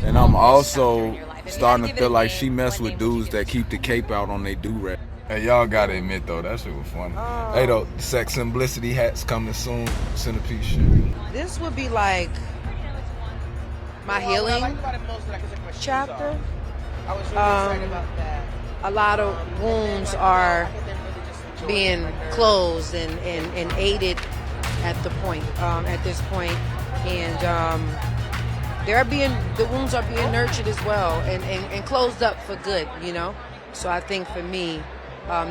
And I'm also starting to feel like she mess with dudes that keep the cape out on they do-rag. Hey, y'all gotta admit though, that shit was funny. Hey though, Sex Simplicity hats coming soon, centerpiece shit. This would be like my healing chapter. A lot of wounds are being closed and aided at this point, and the wounds are being nurtured as well and closed up for good, you know. So I think for me,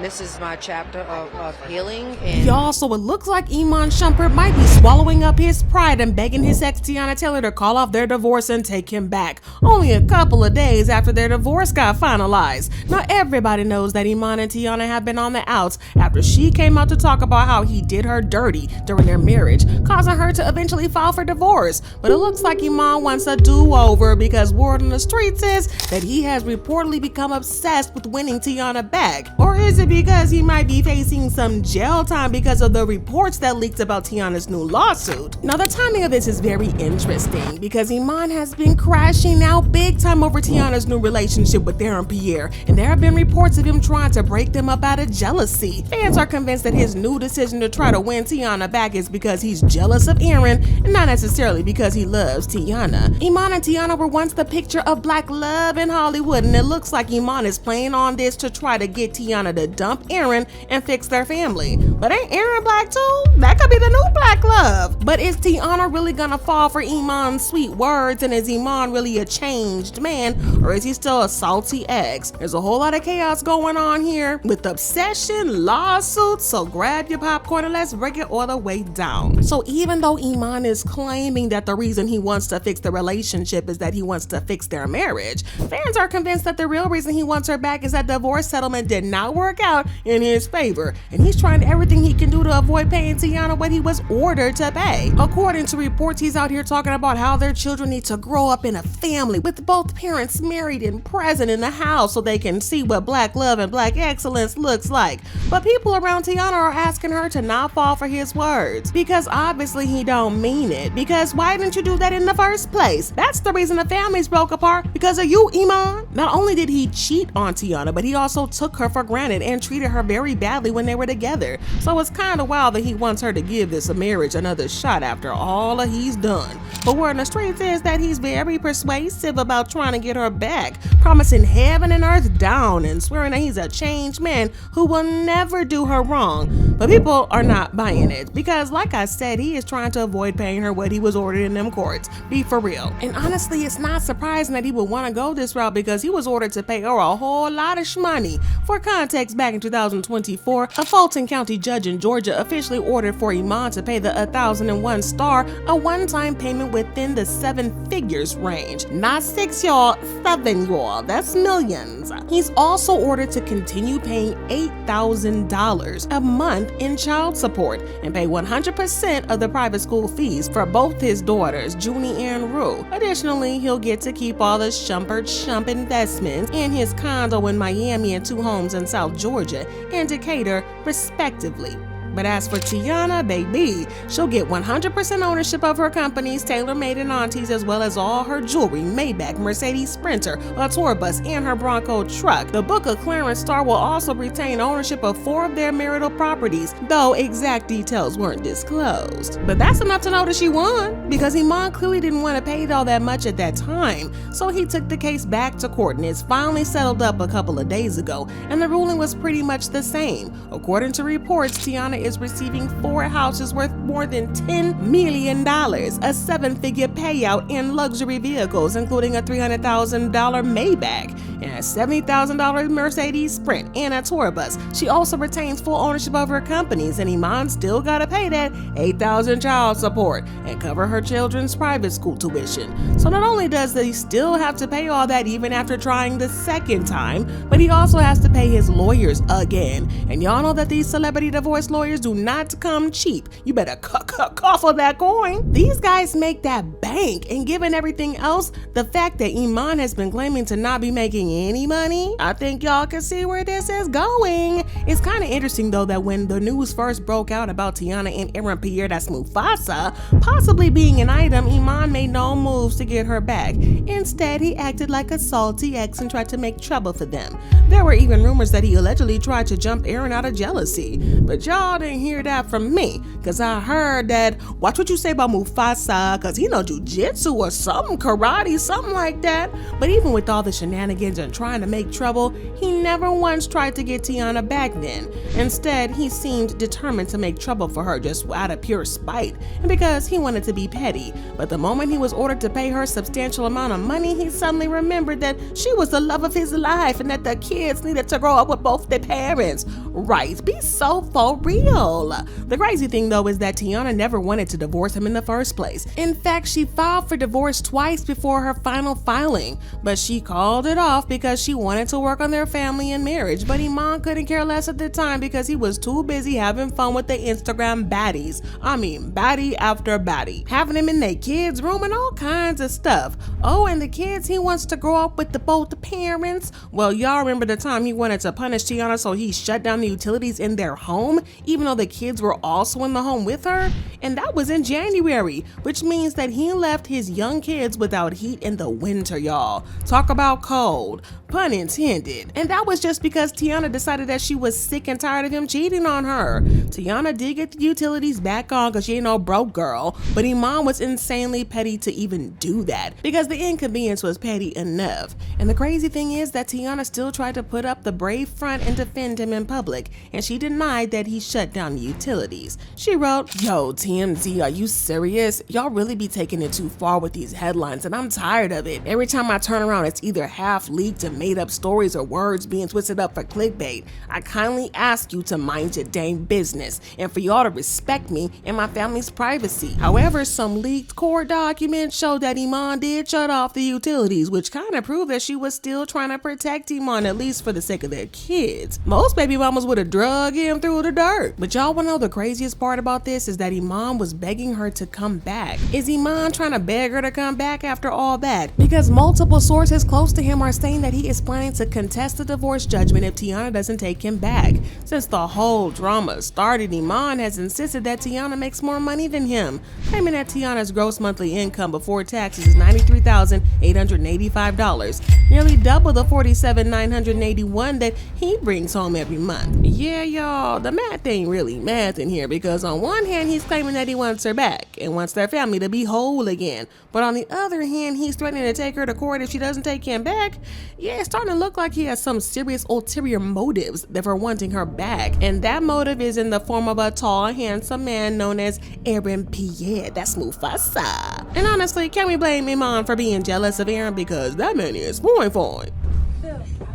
this is my chapter of healing. And y'all, so it looks like Iman Shumpert might be swallowing up his pride and begging his ex Teyana Taylor to call off their divorce and take him back, only a couple of days after their divorce got finalized. Now everybody knows that Iman and Teyana have been on the outs after she came out to talk about how he did her dirty during their marriage, causing her to eventually file for divorce. But it looks like Iman wants a do-over because word on the streets is that he has reportedly become obsessed with winning Teyana back. Or is it because he might be facing some jail time because of the reports that leaked about Teyana's new lawsuit? Now the timing of this is very interesting because Iman has been crashing out big time over Teyana's new relationship with Aaron Pierre, and there have been reports of him trying to break them up out of jealousy. Fans are convinced that his new decision to try to win Teyana back is because he's jealous of Aaron and not necessarily because he loves Teyana. Iman and Teyana were once the picture of black love in Hollywood, and it looks like Iman is playing on this to try to get Teyana to dump Aaron and fix their family. But ain't Aaron black too? That could be the new black love. But is Teyana really gonna fall for Iman's sweet words, and is Iman really a changed man, or is he still a salty ex? There's a whole lot of chaos going on here with obsession, lawsuits, so grab your popcorn and let's break it all the way down. So even though Iman is claiming that the reason he wants to fix the relationship is that he wants to fix their marriage, fans are convinced that the real reason he wants her back is that divorce settlement did not work out in his favor, and he's trying everything he can do to avoid paying Teyana what he was ordered to pay. According to reports, he's out here talking about how their children need to grow up in a family with both parents married and present in the house so they can see what black love and black excellence looks like. But people around Teyana are asking her to not fall for his words because obviously he don't mean it. Because why didn't you do that in the first place? That's the reason the families broke apart, because of you, Iman. Not only did he cheat on Teyana, but he also took her for granted and treated her very badly when they were together. So it's kind of wild that he wants her to give this marriage another shot after all that he's done. But word on the streets is that he's very persuasive about trying to get her back, promising heaven and earth down and swearing that he's a changed man who will never do her wrong. But people are not buying it because, like I said, he is trying to avoid paying her what he was ordered in them courts. Be for real. And honestly, it's not surprising that he would want to go this route because he was ordered to pay her a whole lot of shmoney. For context, back in 2024, a Fulton County judge in Georgia officially ordered for Iman to pay the 1001 star a one-time payment within the 7 figures range. Not 6, y'all, 7, y'all. That's millions. He's also ordered to continue paying $8,000 a month in child support and pay 100% of the private school fees for both his daughters, Junie and Rue. Additionally, he'll get to keep all the Shumpert investments in his condo in Miami and 2 homes in South Georgia and Decatur, respectively. But as for Teyana, baby, she'll get 100% ownership of her companies, TaylorMade and Aunties, as well as all her jewelry, Maybach, Mercedes Sprinter, a tour bus, and her Bronco truck. The Book of Clarence star will also retain ownership of 4 of their marital properties, though exact details weren't disclosed. But that's enough to know that she won, because Iman clearly didn't want to pay all that much at that time. So he took the case back to court, and it's finally settled up a couple of days ago, and the ruling was pretty much the same. According to reports, Teyana is receiving 4 houses worth more than $10 million, a 7-figure payout in luxury vehicles, including a $300,000 Maybach and a $70,000 Mercedes Sprint and a tour bus. She also retains full ownership of her companies, and Iman still gotta pay that $8,000 child support and cover her children's private school tuition. So not only does he still have to pay all that even after trying the second time, but he also has to pay his lawyers again. And y'all know that these celebrity divorce lawyers careers do not come cheap. You better cough on that coin. These guys make that bank, and given everything else, the fact that Iman has been claiming to not be making any money, I think y'all can see where this is going. It's kind of interesting though that when the news first broke out about Teyana and Aaron Pierre, that's Mufasa, possibly being an item, Iman made no moves to get her back. Instead, he acted like a salty ex and tried to make trouble for them. There were even rumors that he allegedly tried to jump Aaron out of jealousy, but y'all didn't hear that from me, cause I heard that, watch what you say about Mufasa, cause he know jujitsu or something, karate, something like that. But even with all the shenanigans and trying to make trouble, he never once tried to get Teyana back then. Instead, he seemed determined to make trouble for her just out of pure spite and because he wanted to be petty. But the moment he was ordered to pay her a substantial amount of money, he suddenly remembered that she was the love of his life and that the kids needed to grow up with both their parents. Right, be so for real. The crazy thing though is that Teyana never wanted to divorce him in the first place. In fact, she filed for divorce twice before her final filing, but she called it off because she wanted to work on their family and marriage. But Iman couldn't care less at the time because he was too busy having fun with the Instagram baddies. I mean, baddie after baddie, having them in their kids' room and all kinds of stuff. Oh, and the kids he wants to grow up with both the parents. Well, y'all remember the time he wanted to punish Teyana, so he shut down the utilities in their home, even though the kids were also in the home with her? And that was in January, which means that he left his young kids without heat in the winter, y'all. Talk about cold, pun intended. And that was just because Teyana decided that she was sick and tired of him cheating on her. Teyana did get the utilities back on because she ain't no broke girl, but Iman was insanely petty to even do that because the inconvenience was petty enough. And the crazy thing is that Teyana still tried to put up the brave front and defend him in public, and she denied that he shut down the utilities. She wrote, "Yo, TMZ, are you serious? Y'all really be taking it too far with these headlines, and I'm tired of it. Every time I turn around, it's either half leaked and made up stories or words being twisted up for clickbait. I kindly ask you to mind your dang business and for y'all to respect me and my family's privacy." However, some leaked court documents showed that Iman did shut off the utilities, which kind of proved that she was still trying to protect Iman, at least for the sake of their kids. Most baby mamas would have drug him through the dirt. But y'all wanna know the craziest part about this is that Iman was begging her to come back. Is Iman trying to beg her to come back after all that? Because multiple sources close to him are saying that he is planning to contest the divorce judgment if Teyana doesn't take him back. Since the whole drama started, Iman has insisted that Teyana makes more money than him, claiming that Teyana's gross monthly income before taxes is $93,885, nearly double the $47,981 that he brings home every month. Yeah, y'all, the math ain't really math in here because on one hand, he's claiming that he wants her back and wants their family to be whole again. But on the other hand, he's threatening to take her to court if she doesn't take him back. Yeah, it's starting to look like he has some serious ulterior motives for wanting her back. And that motive is in the form of a tall, handsome man known as Aaron Pierre. That's Mufasa. And honestly, can we blame Iman for being jealous of Aaron? Because that man is fine.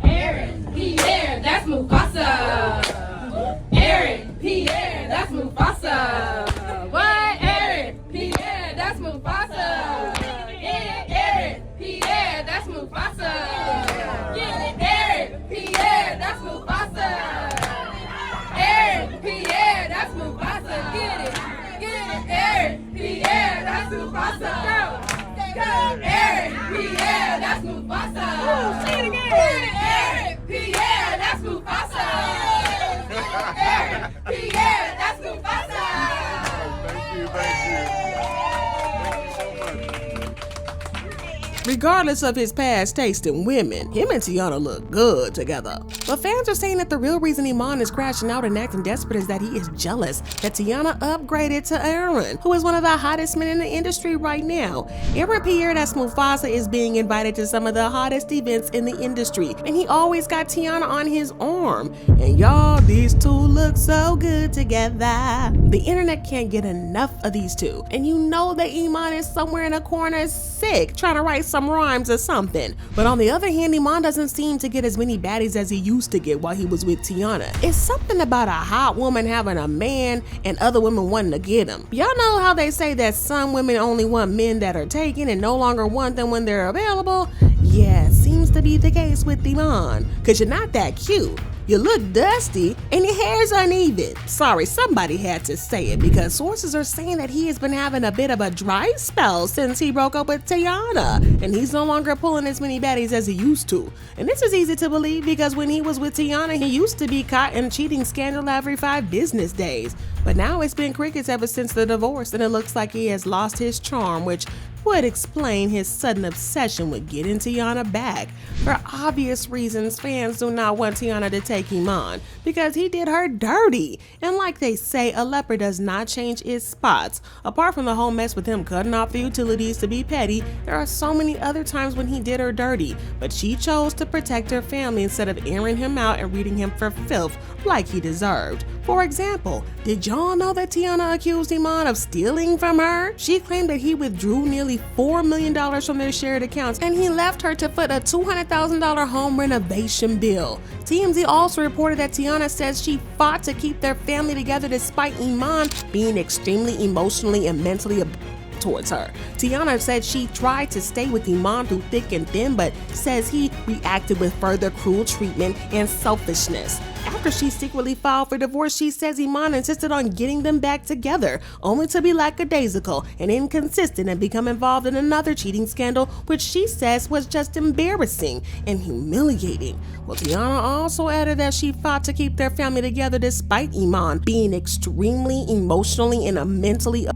Aaron Pierre, that's Mufasa. Aaron Pierre, that's Mufasa. What? Aaron Pierre, that's Mufasa. Aaron Pierre, that's Mufasa. Aaron Pierre, that's Mufasa. Aaron Pierre, that's Mufasa. Get it. Aaron Pierre, that's Mufasa. Go. Aaron Pierre, that's Mufasa. Say it again. Aaron Pierre, that's Mufasa. Aaron Pierre, that's Mufasa. Thank you. Thank you so much. Regardless of his past taste in women, him and Teyana look good together. But fans are saying that the real reason Iman is crashing out and acting desperate is that he is jealous that Teyana upgraded to Aaron, who is one of the hottest men in the industry right now. Aaron Pierre, that's Mufasa, is being invited to some of the hottest events in the industry, and he always got Teyana on his arm. And y'all, these two look so good together. The internet can't get enough of these two, and you know that Iman is somewhere in a corner sick, trying to write some rhymes or something. But on the other hand, Iman doesn't seem to get as many baddies as he used to get while he was with Teyana. It's something about a hot woman having a man and other women wanting to get him. Y'all know how they say that some women only want men that are taken and no longer want them when they're available? Yeah, it seems to be the case with Iman, cause you're not that cute. You look dusty and your hair's uneven. Sorry, somebody had to say it because sources are saying that he has been having a bit of a dry spell since he broke up with Teyana, and he's no longer pulling as many baddies as he used to. And this is easy to believe because when he was with Teyana, he used to be caught in a cheating scandal every 5 business days. But now it's been crickets ever since the divorce, and it looks like he has lost his charm, which would explain his sudden obsession with getting Teyana back. For obvious reasons, fans do not want Teyana to take Iman because he did her dirty. And like they say, a leopard does not change its spots. Apart from the whole mess with him cutting off the utilities to be petty, there are so many other times when he did her dirty, but she chose to protect her family instead of airing him out and reading him for filth like he deserved. For example, did y'all know that Teyana accused Iman of stealing from her? She claimed that he withdrew nearly $4 million from their shared accounts, and he left her to foot a $200,000 home renovation bill. TMZ also reported that Teyana says she fought to keep their family together despite Iman being extremely emotionally and mentally towards her. Teyana said she tried to stay with Iman through thick and thin, but says he reacted with further cruel treatment and selfishness. After she secretly filed for divorce, she says Iman insisted on getting them back together, only to be lackadaisical and inconsistent and become involved in another cheating scandal, which she says was just embarrassing and humiliating. Well, Teyana also added that she fought to keep their family together despite Iman being extremely emotionally and mentally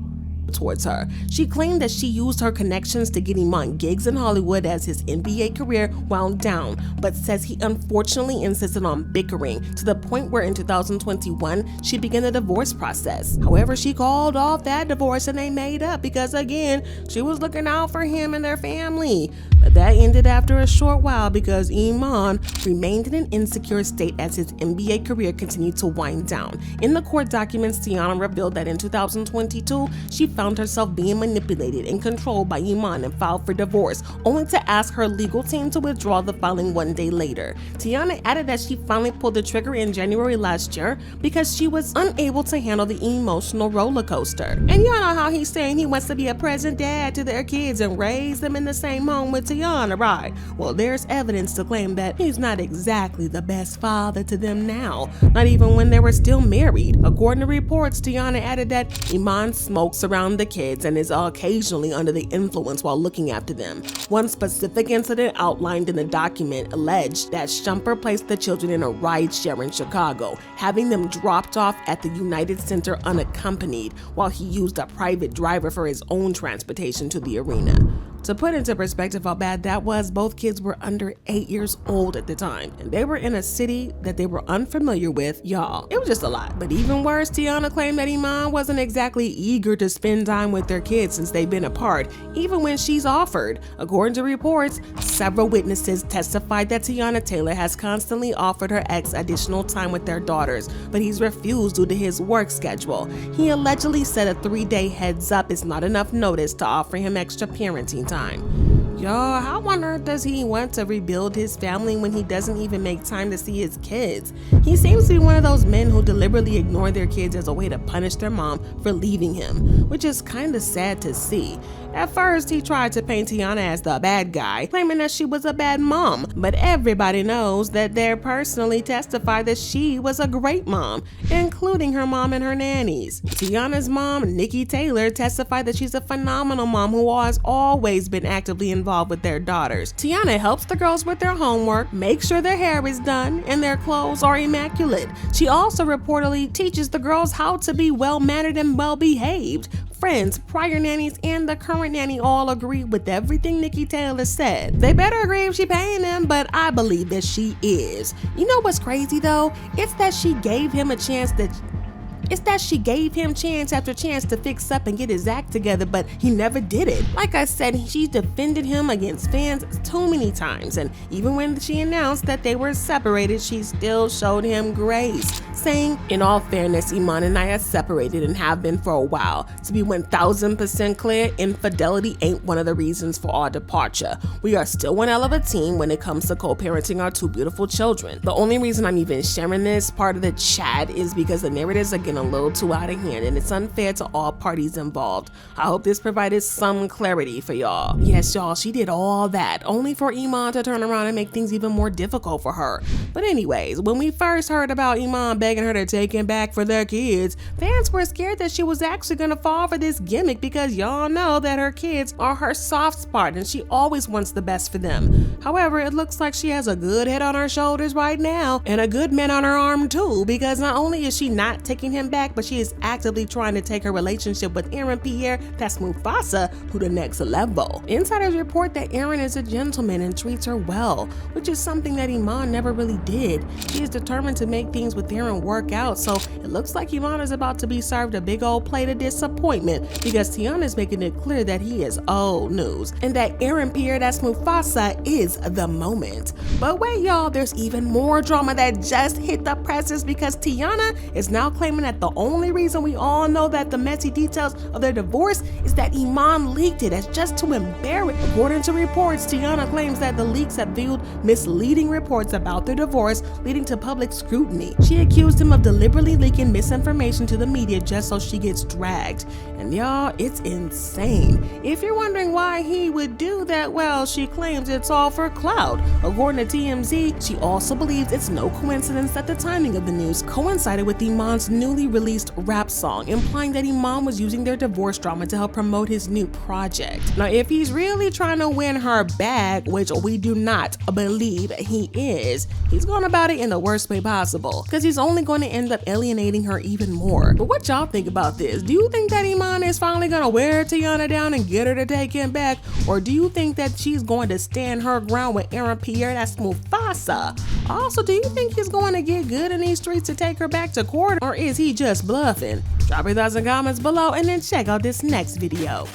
towards her. She claimed that she used her connections to get Iman gigs in Hollywood as his NBA career wound down, but says he unfortunately insisted on bickering to the point where in 2021 she began the divorce process. However, she called off that divorce and they made up because again, she was looking out for him and their family. But that ended after a short while because Iman remained in an insecure state as his NBA career continued to wind down. In the court documents, Teyana revealed that in 2022, she found herself being manipulated and controlled by Iman and filed for divorce, only to ask her legal team to withdraw the filing one day later. Teyana added that she finally pulled the trigger in January last year because she was unable to handle the emotional roller coaster. And y'all know how he's saying he wants to be a present dad to their kids and raise them in the same home with Teyana, right? Well, there's evidence to claim that he's not exactly the best father to them now, not even when they were still married. According to reports, Teyana added that Iman smokes around the kids and is occasionally under the influence while looking after them. One specific incident outlined in the document alleged that Shumpert placed the children in a rideshare in Chicago, having them dropped off at the United Center unaccompanied while he used a private driver for his own transportation to the arena. To put into perspective how bad that was, both kids were under 8 years old at the time, and they were in a city that they were unfamiliar with. Y'all, it was just a lot. But even worse, Teyana claimed that Iman wasn't exactly eager to spend time with their kids since they've been apart, even when she's offered. According to reports, several witnesses testified that Teyana Taylor has constantly offered her ex additional time with their daughters, but he's refused due to his work schedule. He allegedly said a 3-day heads up is not enough notice to offer him extra parenting time. Y'all, how on earth does he want to rebuild his family when he doesn't even make time to see his kids? He seems to be one of those men who deliberately ignore their kids as a way to punish their mom for leaving him, which is kind of sad to see. At first, he tried to paint Teyana as the bad guy, claiming that she was a bad mom, but everybody knows that they personally testified that she was a great mom, including her mom and her nannies. Teyana's mom, Nikki Taylor, testified that she's a phenomenal mom who has always been actively involved with their daughters. Teyana helps the girls with their homework, makes sure their hair is done, and their clothes are immaculate. She also reportedly teaches the girls how to be well-mannered and well-behaved. Friends, prior nannies, and the current nanny all agree with everything Nikki Taylor said. They better agree if she paying them, but I believe that she is. You know what's crazy though? It's that she gave him chance after chance to fix up and get his act together, but he never did it. Like I said, she defended him against fans too many times, and even when she announced that they were separated, she still showed him grace. saying? In all fairness, Iman and I are separated and have been for a while. To be 1000% clear, infidelity ain't one of the reasons for our departure. We are still one hell of a team when it comes to co-parenting our 2 beautiful children. The only reason I'm even sharing this part of the chat is because the narratives are getting a little too out of hand and it's unfair to all parties involved. I hope this provided some clarity for y'all. Yes, y'all, she did all that only for Iman to turn around and make things even more difficult for her. But anyways, when we first heard about Iman begging her to take him back for their kids, fans were scared that she was actually gonna fall for this gimmick because y'all know that her kids are her soft spot and she always wants the best for them. However, it looks like she has a good head on her shoulders right now and a good man on her arm too, because not only is she not taking him back, but she is actively trying to take her relationship with Aaron Pierre, that's Mufasa, to the next level. Insiders report that Aaron is a gentleman and treats her well, which is something that Iman never really did. She is determined to make things with Aaron work out, so it looks like Iman is about to be served a big old plate of disappointment because Teyana is making it clear that he is old news and that Aaron Pierre, that's Mufasa, is the moment. But wait, y'all, there's even more drama that just hit the presses because Teyana is now claiming that the only reason we all know that the messy details of their divorce is that Iman leaked it as just to embarrass. According to reports, Teyana claims that the leaks have fueled misleading reports about their divorce, leading to public scrutiny. She accused him of deliberately leaking misinformation to the media just so she gets dragged. And y'all, it's insane. If you're wondering why he would do that, well, she claims it's all for clout. According to TMZ, she also believes it's no coincidence that the timing of the news coincided with Iman's newly released rap song, implying that Iman was using their divorce drama to help promote his new project. Now, if he's really trying to win her back, which we do not believe he is, he's going about it in the worst way possible, because he's only going to end up alienating her even more. But what y'all think about this? Do you think that Iman is finally going to wear Teyana down and get her to take him back? Or do you think that she's going to stand her ground with Aaron Pierre, that's Mufasa? Also, do you think he's going to get good in these streets to take her back to court, or is he just bluffing? Drop your thoughts and comments below and then check out this next video.